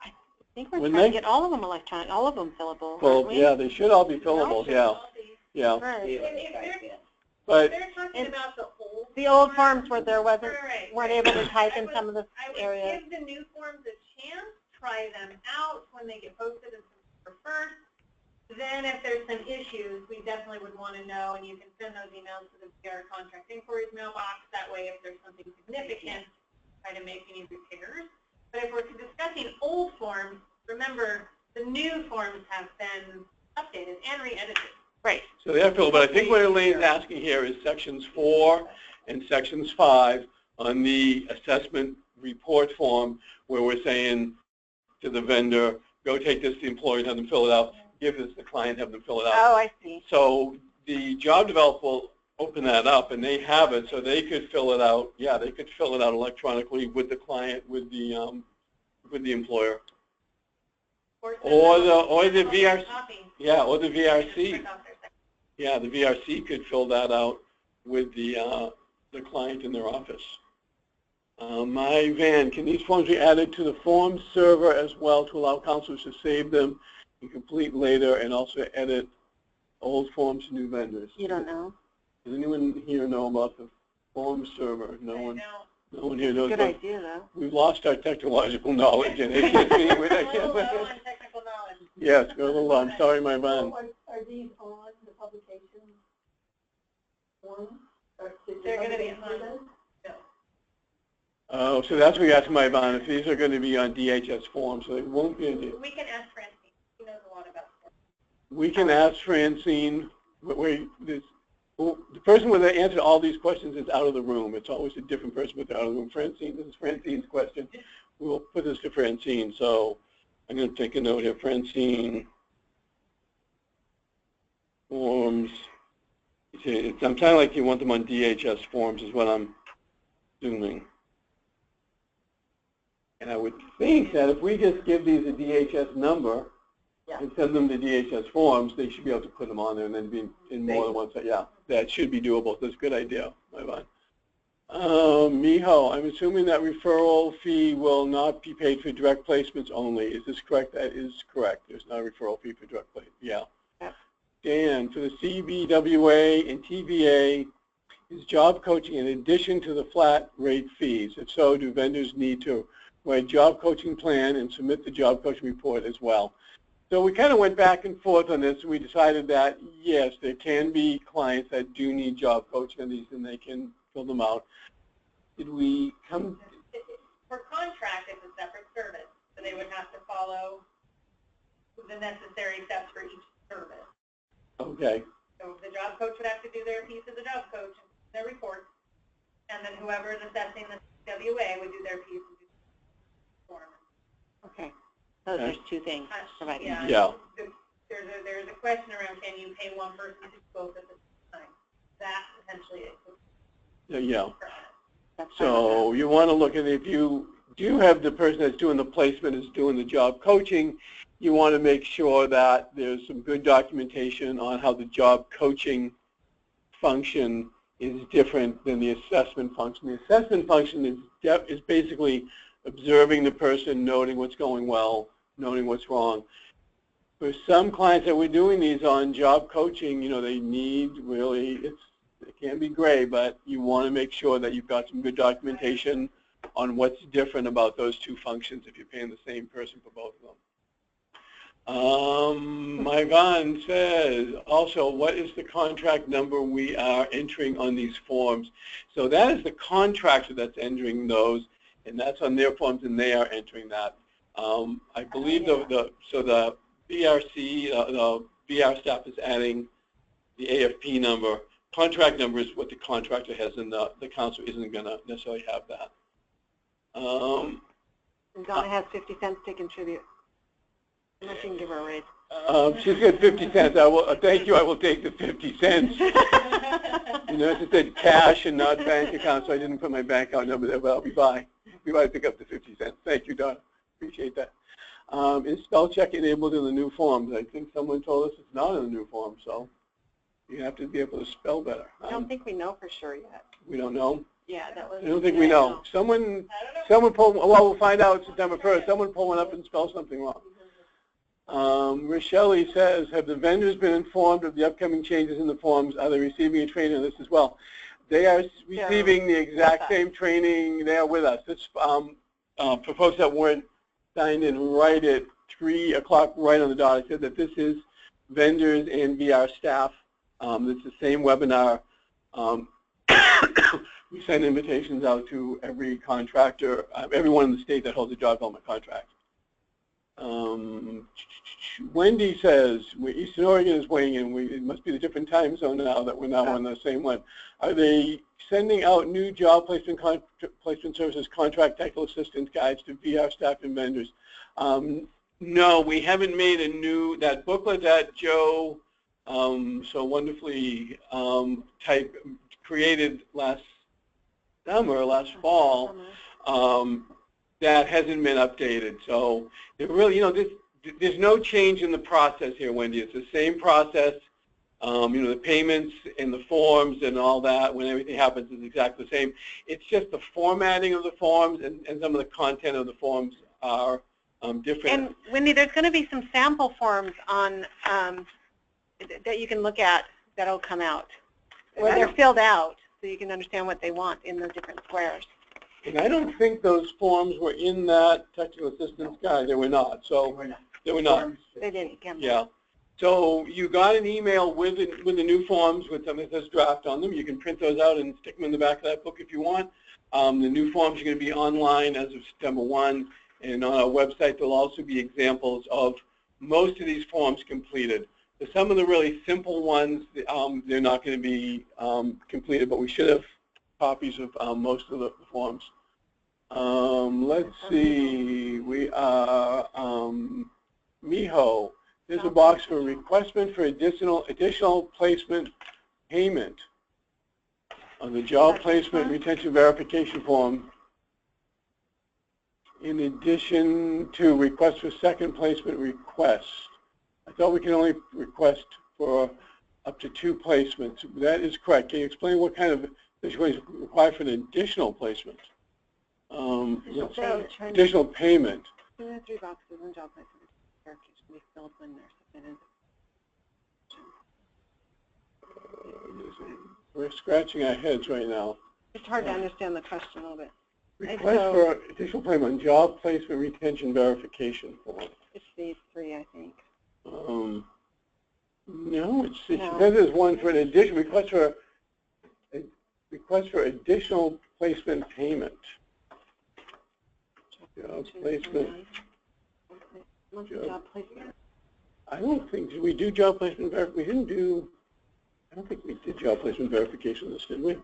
I think we're trying to get all of them electronic, all of them fillable. Well, yeah, they should all be fillable. Yeah. Right. But they're talking about the old forms where there weren't able to type in some of the areas. I would give the new forms a chance, try them out when they get posted in September 1st. Then if there's some issues, we definitely would want to know, and you can send those emails to the VR contract inquiries mailbox. That way, if there's something significant, try to make any repairs. But if we're discussing old forms, remember, the new forms have been updated and re-edited. Right. So they are filled, but I think what Elaine's asking here is sections 4 and sections 5 on the assessment report form where we're saying to the vendor, go take this to the employer and have them fill it out. Give this to the client, have them fill it out. Oh, I see. So the job developer will open that up, and they have it, so they could fill it out. Yeah, they could fill it out electronically with the client, with the employer, or the VRC. Yeah, or the VRC. Yeah, the VRC could fill that out with the client in their office. My Van, can these forms be added to the form server as well to allow counselors to save them and complete later, and also edit old forms to new vendors? You don't know? Does anyone here know about the form server? No one here knows. Good idea, though. We've lost our technological knowledge, and it I'm a little low on technical knowledge. Yes, go a little low. I'm sorry, my van. Are these on the publication form? They're going to be on. Oh, so that's what you asked my van. If these are going to be on DHS forms, so they won't be on We can ask Francine. She knows a lot about forms. We can ask Francine. Well, the person with the answer to all these questions is out of the room. It's always a different person with out of the room. Francine, this is Francine's question. We'll put this to Francine. So I'm going to take a note here. Francine, forms. I'm kind of like you want them on DHS forms is what I'm assuming. And I would think that if we just give these a DHS number, and send them to DHS forms, they should be able to put them on there and then be in more than one set. Yeah, that should be doable. That's a good idea. Miho, I'm assuming that referral fee will not be paid for direct placements only. Is this correct? That is correct. There's not a referral fee for direct placement. Yeah. Dan, for the CBWA and TVA, is job coaching in addition to the flat rate fees? If so, do vendors need to write job coaching plan and submit the job coaching report as well? So we kind of went back and forth on this, and we decided that, yes, there can be clients that do need job coaching on these, and they can fill them out. Did we come? For contract, it's a separate service, so they would have to follow the necessary steps for each service. Okay. So the job coach would have to do their piece of the job coach, their report, and then whoever is assessing the WA would do their piece and do the form. Okay. So there's two things provided. Yeah. There's a question around, can you pay one person to do both at the same time? That potentially is. Yeah. So you want to look at, if you do have the person that's doing the placement is doing the job coaching, you want to make sure that there's some good documentation on how the job coaching function is different than the assessment function. The assessment function is basically observing the person, noting what's going well, noting what's wrong. For some clients that we're doing these on job coaching, you know, they need really, it can be gray, but you want to make sure that you've got some good documentation on what's different about those two functions if you're paying the same person for both of them. Myvon says, also, what is the contract number we are entering on these forms? So that is the contractor that's entering those, and that's on their forms, and they are entering that. I believe the BRC, the VR staff is adding the AFP number. Contract number is what the contractor has, and the council isn't going to necessarily have that. And Donna has 50 cents to contribute. Unless you can give her a raise. She's got 50 cents. I will, thank you. I will take the 50 cents. You notice it said cash and not bank account, so I didn't put my bank account number there, but I'll be by. We might pick up the 50 cents. Thank you, Donna. Appreciate that. Is spell check enabled in the new forms? I think someone told us it's not in the new form, so you have to be able to spell better. I don't think we know for sure yet. We don't know? Yeah, that was. I don't think we know. Someone pull, well, we'll find out September 1st. Someone pull one up and spell something wrong. Rochelle says, have the vendors been informed of the upcoming changes in the forms? Are they receiving a training on this as well? They are receiving the exact same training. They are with us. This, for folks that weren't signed in right at 3 o'clock, right on the dot, I said that this is vendors and VR staff. It's the same webinar. We send invitations out to every contractor, everyone in the state that holds a job development contract. Wendy says, Eastern Oregon is weighing in. It must be the different time zone now that we're now on the same one. Are they sending out new job placement services, contract technical assistance guides to VR staff and vendors? No, we haven't made a new, that booklet that Joe so wonderfully created last summer, last fall, that hasn't been updated. So it really, you know, there's no change in the process here, Wendy. It's the same process. You know, the payments and the forms and all that, when everything happens, is exactly the same. It's just the formatting of the forms and some of the content of the forms are different. And Wendy, there's going to be some sample forms on that you can look at that'll come out, where they're filled out, so you can understand what they want in the different squares. And I don't think those forms were in that technical assistance guide. They were not. So They were not. They didn't come. Yeah. So you got an email with the new forms with something that says draft on them. You can print those out and stick them in the back of that book if you want. The new forms are going to be online as of September 1, and on our website there'll also be examples of most of these forms completed. So some of the really simple ones, they're not going to be completed, but we should have copies of most of the forms. Let's see, we are, Miho, there's a box for requestment for additional placement payment on the job placement retention verification form, in addition to request for second placement request. I thought we can only request for up to 2 placements. That is correct. Can you explain what kind of situation is required for an additional placement? Additional payment. 2 or 3 boxes on job placement verification be filled when they're submitted. We're scratching our heads right now. It's hard to understand the question a little bit. Request for additional payment on job placement retention verification form. It's these 3, I think. No, it says there's one for an addition request for additional placement payment. Job placement. Job placement. I don't think, did we do job placement verification? We didn't do, I don't think we did job placement verification this, did we?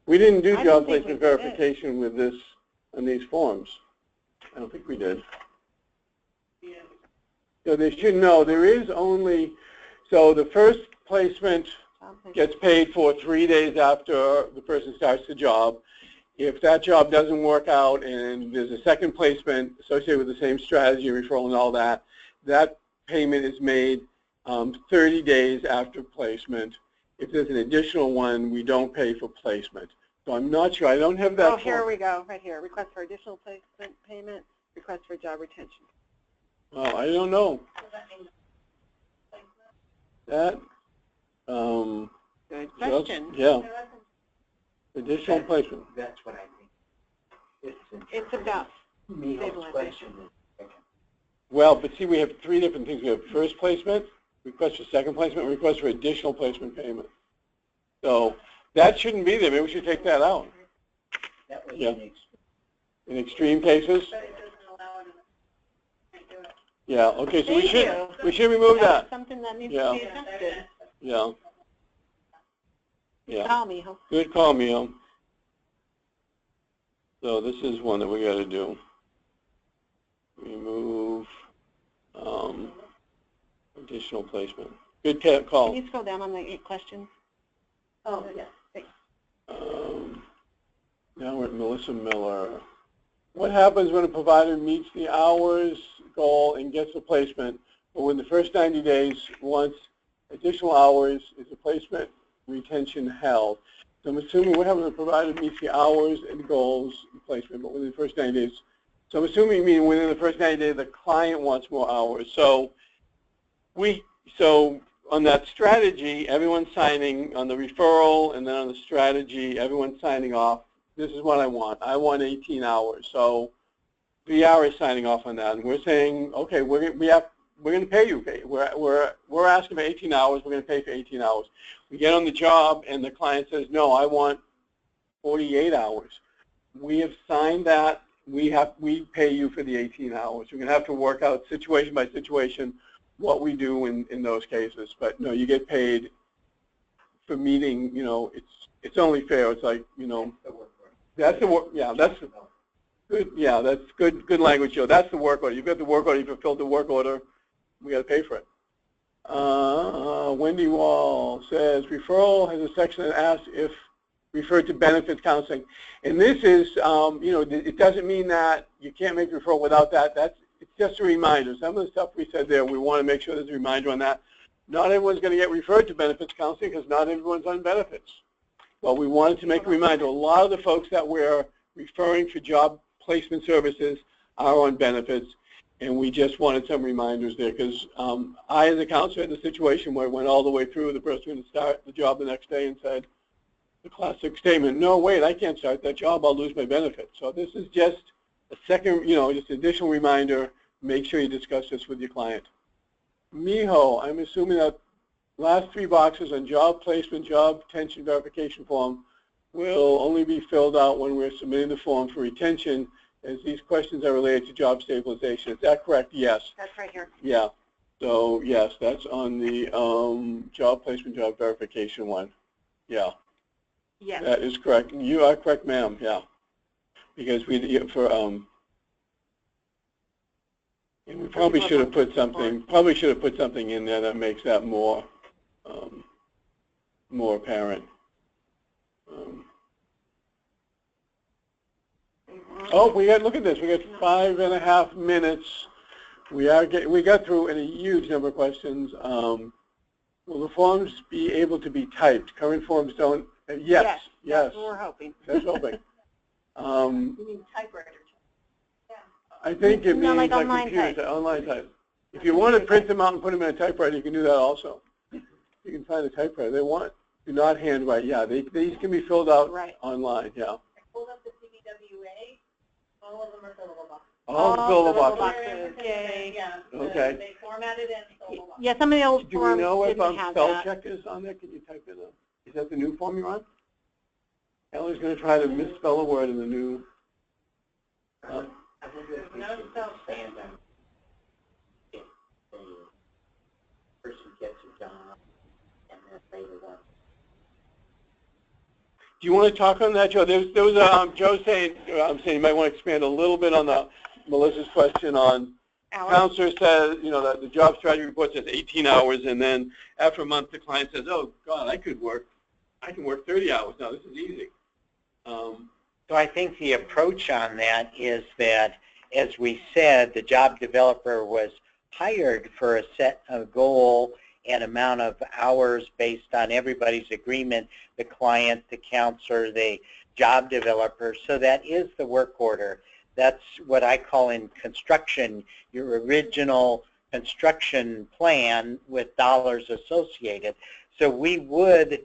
We didn't do job placement verification with this, on these forms. I don't think we did. So they should know there is only, so the first placement gets paid for 3 days after the person starts the job. If that job doesn't work out and there's a second placement associated with the same strategy, referral and all that, that payment is made 30 days after placement. If there's an additional one, we don't pay for placement. So I'm not sure. I don't have that. Oh, here we go, right here. Request for additional placement payment, request for job retention. Well, I don't know. That, good question. Yeah. Additional placement. That's what I think. It's about Miho's question. Well, but see, we have 3 different things. We have first placement, request for second placement, request for additional placement payment. So that shouldn't be there. Maybe we should take that out. That was in extreme cases. But it doesn't allow it. Can't do it. Yeah. Okay. So we should remove that. Something that needs to be adjusted. Yeah. Good call, Miho. Good call, Miho. So this is one that we got to do. Remove additional placement. Good call. Can you scroll down on the 8 questions? Oh, yes. Now we're at Melissa Miller. What happens when a provider meets the hours goal and gets a placement, but when the first 90 days wants additional hours, is the placement retention held? So I'm assuming what happens when a provider meets the hours and goals placement, but within the first 90 days. So I'm assuming you mean within the first 90 days the client wants more hours. So on that strategy, everyone's signing on the referral, and then on the strategy, everyone's signing off. This is what I want. I want 18 hours. So VR is signing off on that, and we're saying, okay, we're going to pay you. We're asking for 18 hours. We're going to pay for 18 hours. We get on the job, and the client says, no, I want 48 hours. We have signed that. We pay you for the 18 hours. We're going to have to work out situation by situation what we do in those cases. But no, you get paid for meeting. You know, it's only fair. It's like, you know, that's the work. Yeah, that's good. Yeah, that's good language, Joe. That's the work order. You've got the work order. You fulfilled the work order. We got to pay for it. Wendy Wall says referral has a section that asks if referred to benefits counseling, and this is, you know, it doesn't mean that you can't make referral without that. It's just a reminder. Some of the stuff we said there, we want to make sure there's a reminder on that. Not everyone's going to get referred to benefits counseling because not everyone's on benefits. But we wanted to make a reminder. A lot of the folks that we're referring for job placement services are on benefits, and we just wanted some reminders there because I, as a counselor, had the situation where it went all the way through. The person going to start the job the next day and said the classic statement, no, wait, I can't start that job. I'll lose my benefits. So this is just a second, you know, just additional reminder. Make sure you discuss this with your client. Miho, I'm assuming that last 3 boxes on job placement, job retention verification form will only be filled out when we're submitting the form for retention, as these questions are related to job stabilization. Is that correct? Yes. That's right here. Yeah. So yes, that's on the job placement, job verification one. Yeah. Yes. That is correct. You are correct, ma'am. Yeah. Because we and we probably should have put something in there that makes that more more apparent. Oh, look at this. We got 5.5 minutes. We got through a huge number of questions. Will the forms be able to be typed? Current forms don't. Yes. That's what we're hoping. That's hoping. You mean typewriter? I think it means like online type. Online type. If you want to print them out and put them in a typewriter, you can do that also. You can find a typewriter. Do not handwrite. Yeah, these can be filled out online. Yeah. I pulled up the CBWA. All of them are fillable boxes. All fillable boxes. Yay. Yeah. Okay. They formatted in fillable boxes. Yeah, some of the old Do we forms know if didn't have spell that. check is on there? Can you type it up? Is that the new form you're on? Ellie's going to try to misspell a word in the new. I wonder if we No should spell expand on if the person gets a job and then later on. Do you want to talk on that, Joe? There was Joe saying you might want to expand a little bit on Melissa's question on counselor says, that the job strategy report says 18 hours, and then after a month the client says, oh God, I can work 30 hours now. This is easy. So I think the approach on that is that, as we said, the job developer was hired for a goal and amount of hours based on everybody's agreement, the client, the counselor, the job developer. So that is the work order. That's what I call in construction, your original construction plan with dollars associated. So we would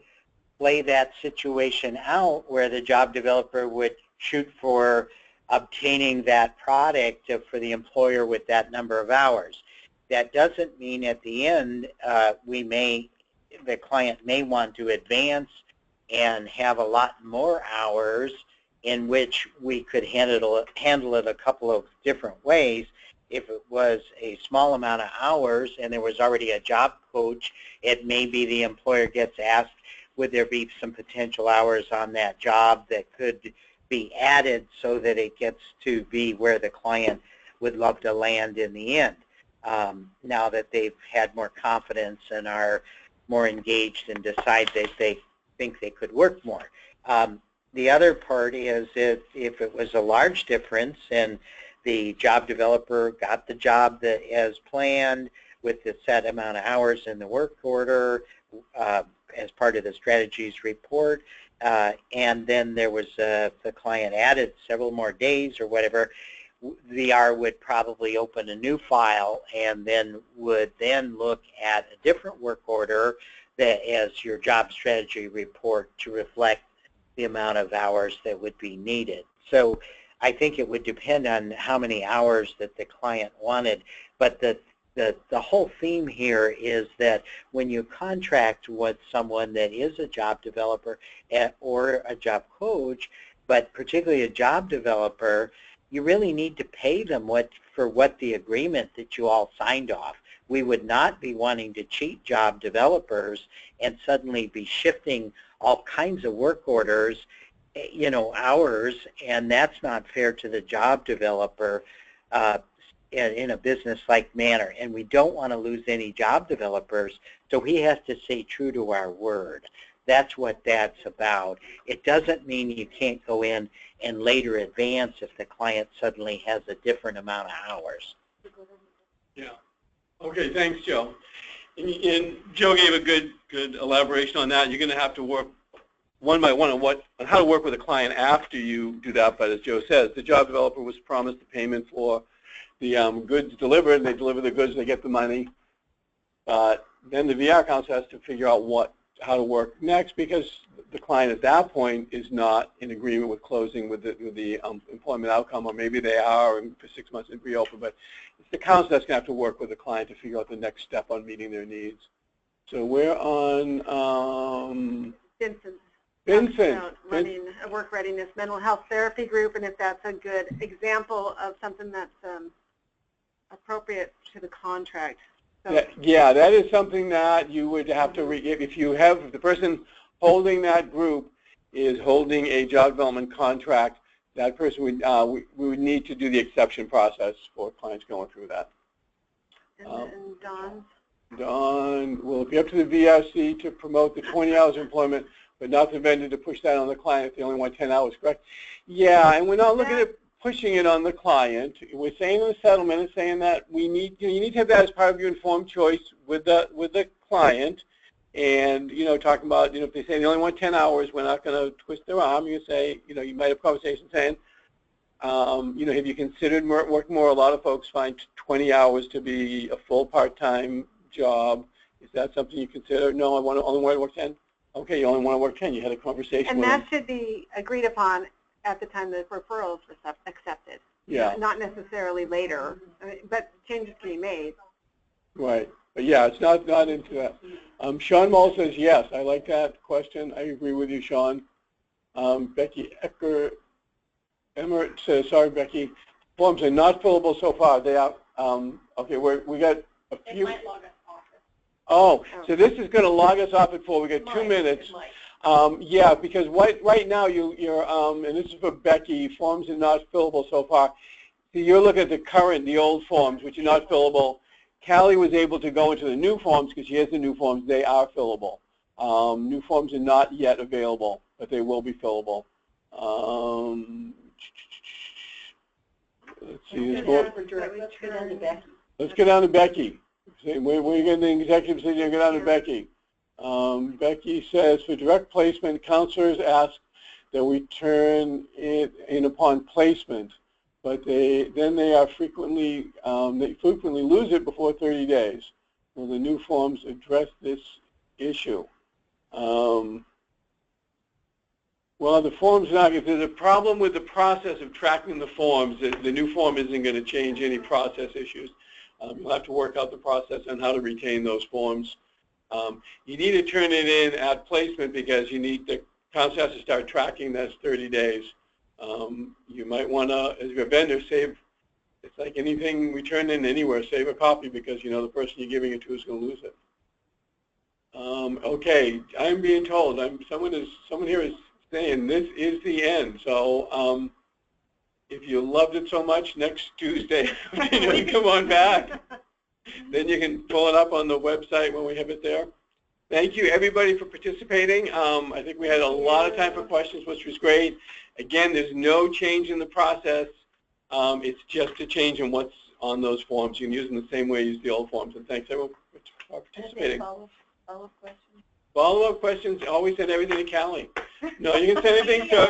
play that situation out where the job developer would shoot for obtaining that product for the employer with that number of hours. That doesn't mean at the end the client may want to advance and have a lot more hours, in which we could handle it a couple of different ways. If it was a small amount of hours and there was already a job coach, it may be the employer gets asked, would there be some potential hours on that job that could be added so that it gets to be where the client would love to land in the end, now that they've had more confidence and are more engaged and decide that they think they could work more. The other part is if it was a large difference and the job developer got the job as planned with the set amount of hours in the work order, as part of the strategies report, and then there was the client added several more days or whatever, VR would probably open a new file and then would look at a different work order that as your job strategy report to reflect the amount of hours that would be needed. So I think it would depend on how many hours that the client wanted, but the whole theme here is that when you contract with someone that is a job developer or a job coach, but particularly a job developer, you really need to pay them for what the agreement that you all signed off. We would not be wanting to cheat job developers and suddenly be shifting all kinds of work orders, hours, and that's not fair to the job developer in a business-like manner. And we don't want to lose any job developers, so he has to stay true to our word. That's what that's about. It doesn't mean you can't go in and later advance if the client suddenly has a different amount of hours. Yeah. Okay, thanks, Joe. And Joe gave a good elaboration on that. You're going to have to work one by one on how to work with a client after you do that. But as Joe says, the job developer was promised the payment for the goods delivered, and they deliver the goods, they get the money. Then the VR counselor has to figure out what how to work next, because the client at that point is not in agreement with closing with the employment outcome, or maybe they are, and for 6 months it reopen. But it's the counsel that's going to have to work with the client to figure out the next step on meeting their needs. So we're on Vincent. Running a work readiness mental health therapy group, and if that's a good example of something that's appropriate to the contract. So, yeah, that is something that you would have to, if the person holding that group is holding a job development contract, that person would, we would need to do the exception process for clients going through that. and Dawn? Dawn will be up to the VRC to promote the 20 hours of employment, but not the vendor to push that on the client if they only want 10 hours, correct? Yeah, and we're not looking at pushing it on the client. We're saying in the settlement, it's saying that we need, you need to have that as part of your informed choice with the client, and talking about, if they say they only want 10 hours, we're not going to twist their arm. You say, you might have conversations saying, have you considered working more? A lot of folks find 20 hours to be a full part-time job. Is that something you consider? No, I only want to work 10. Okay, you only want to work 10. You had a conversation and with that them. should be agreed upon at the time the referrals were accepted. Yeah. Not necessarily later, but changes can be made. Right. But yeah, it's not into that. Sean Mull says yes. I like that question. I agree with you, Sean. Becky Emmert says, sorry, Becky, forms are not fillable so far. They are, okay, we got a few. It might log us off. Oh, so this is going to log us off at 4. We got 2 minutes. Yeah, because right now you're and this is for Becky, forms are not fillable so far. So you're looking at the old forms, which are not fillable. Callie was able to go into the new forms because she has the new forms. They are fillable. New forms are not yet available, but they will be fillable. Let's see. Let's go down to Becky. Let's go down to Becky. We're getting the executive decision. Go down to Becky. Becky says, for direct placement, counselors ask that we turn it in upon placement, but they frequently lose it before 30 days. Will the new forms address this issue? Well, the forms not. If there's a problem with the process of tracking the forms, the new form isn't going to change any process issues. You'll have to work out the process on how to retain those forms. You need to turn it in at placement because the council has to start tracking that's 30 days. You might want to, as your vendor, save. It's like anything we turn in anywhere, save a copy because the person you're giving it to is going to lose it. Okay, I'm being told. Someone here is saying this is the end. So if you loved it so much, next Tuesday you come on back. Then you can pull it up on the website when we have it there. Thank you, everybody, for participating. I think we had a lot of time for questions, which was great. Again, there's no change in the process. It's just a change in what's on those forms. You can use them the same way you use the old forms. And thanks, everyone, for participating. Follow-up questions? Follow-up questions, always send everything to Callie. No, you can send anything to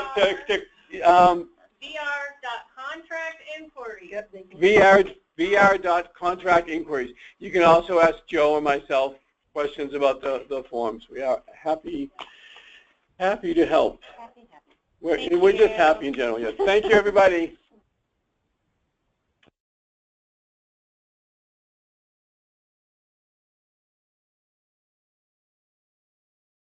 VR.contractinquiries. VR.contractinquiries. You can also ask Joe or myself questions about the forms. We are happy to help. Happy. We're just happy in general. Yes. Thank you, everybody.